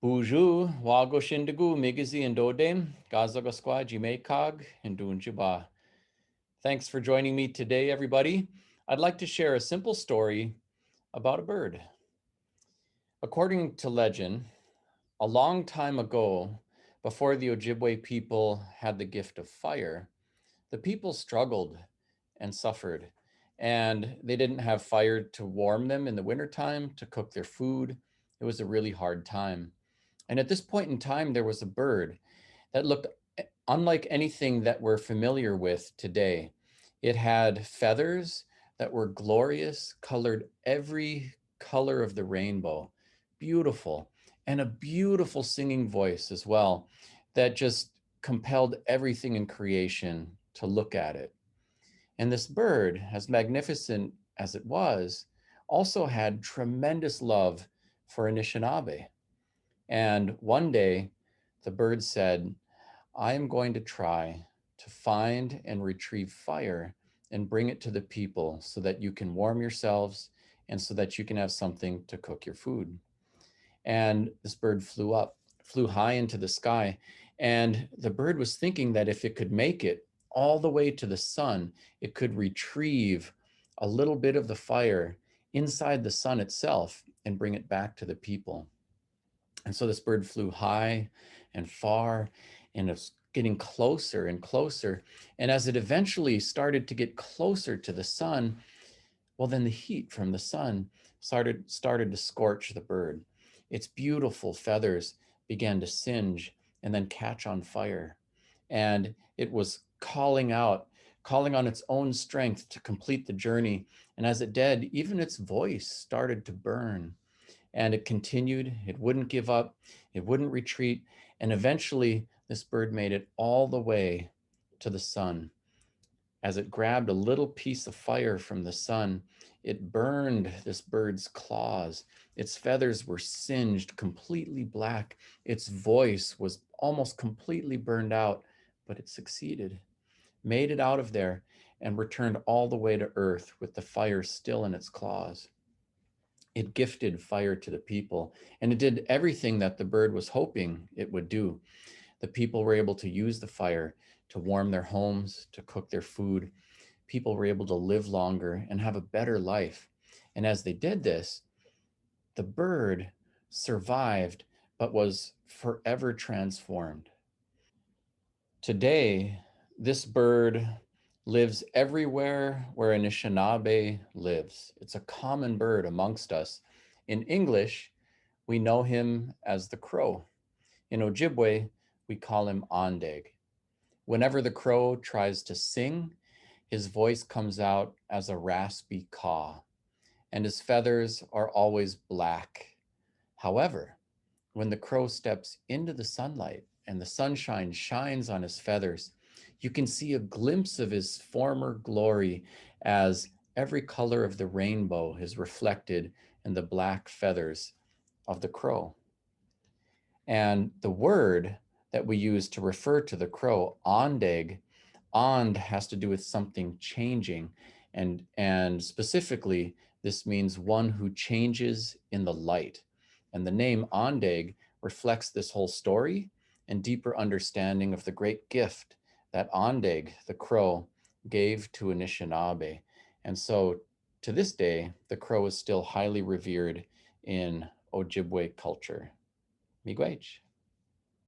Buju, wago shindigu, migizi and dodem, gazagasqua, jimeikag, and dunjiba. Thanks for joining me today, everybody. I'd like to share a simple story about a bird. According to legend, a long time ago, before the Ojibwe people had the gift of fire, the people struggled and suffered, and they didn't have fire to warm them in the wintertime, to cook their food. It was a really hard time. And at this point in time, there was a bird that looked unlike anything that we're familiar with today. It had feathers that were glorious, colored every color of the rainbow, beautiful, and a beautiful singing voice as well that just compelled everything in creation to look at it. And this bird, as magnificent as it was, also had tremendous love for Anishinaabe. And one day, the bird said, I am going to try to find and retrieve fire and bring it to the people so that you can warm yourselves and so that you can have something to cook your food. And this bird flew high into the sky. And the bird was thinking that if it could make it all the way to the sun, it could retrieve a little bit of the fire inside the sun itself and bring it back to the people. And so this bird flew high and far, and it was getting closer and closer. And as it eventually started to get closer to the sun, well, then the heat from the sun started to scorch the bird. Its beautiful feathers began to singe and then catch on fire. And it was calling on its own strength to complete the journey. And as it did, even its voice started to burn. And it continued, it wouldn't give up, it wouldn't retreat. And eventually, this bird made it all the way to the sun. As it grabbed a little piece of fire from the sun, it burned this bird's claws. Its feathers were singed completely black. Its voice was almost completely burned out, but it succeeded, made it out of there, and returned all the way to earth with the fire still in its claws. It gifted fire to the people, and it did everything that the bird was hoping it would do. The people were able to use the fire to warm their homes, to cook their food. People were able to live longer and have a better life. And as they did this, the bird survived, but was forever transformed. Today, this bird lives everywhere where Anishinaabe lives. It's a common bird amongst us. In English, we know him as the crow. In Ojibwe, we call him Ondeg. Whenever the crow tries to sing, his voice comes out as a raspy caw, and his feathers are always black. However, when the crow steps into the sunlight and the sunshine shines on his feathers, you can see a glimpse of his former glory as every color of the rainbow is reflected in the black feathers of the crow. And the word that we use to refer to the crow, ondeg, ond has to do with something changing. And specifically, this means one who changes in the light. And the name ondeg reflects this whole story and deeper understanding of the great gift that ondeg, the crow, gave to Anishinaabe. And so to this day, the crow is still highly revered in Ojibwe culture. Miigwech.